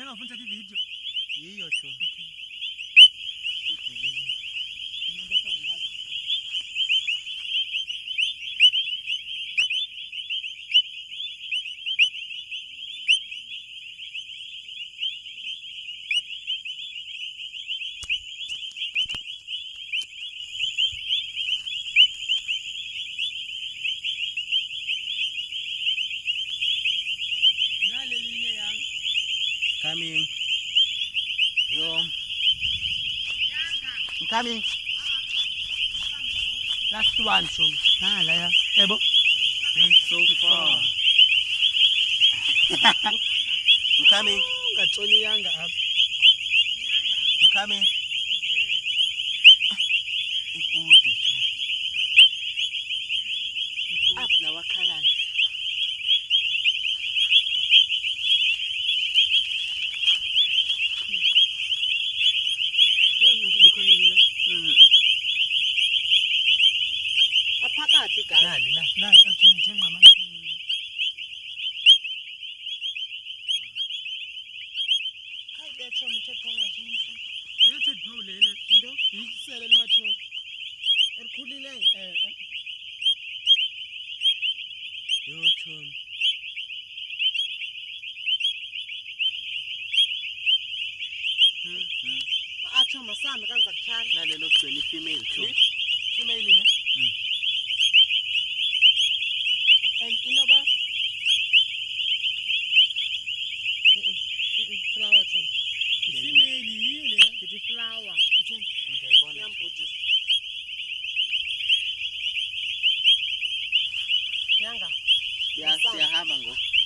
ngafuna uthatha ivideo. Yiyo cho. Umuntu afana lapha. Nalelinye yang. Coming. Yo. I'm coming. Last one from. Nala ya. Ebo. So far. I'm coming. Ngatshoni yanga apha. I'm coming. Ikude cho. Up la wakhalala. Aphakathi guys. Nali na. La athi ngithenga amanzi. Hayi betho mthetho ngashisa. Ayathi pho lena into yisele limatho. Elikhulile. Yo cho. Atsho masami kanza kuthana. Nalelo gcina female cho. Female ne? And inoba flower cho. Female yiyo le. Did flower. Ngiyayibona. Yambudisa. Yanga. Siyahamba ngoku.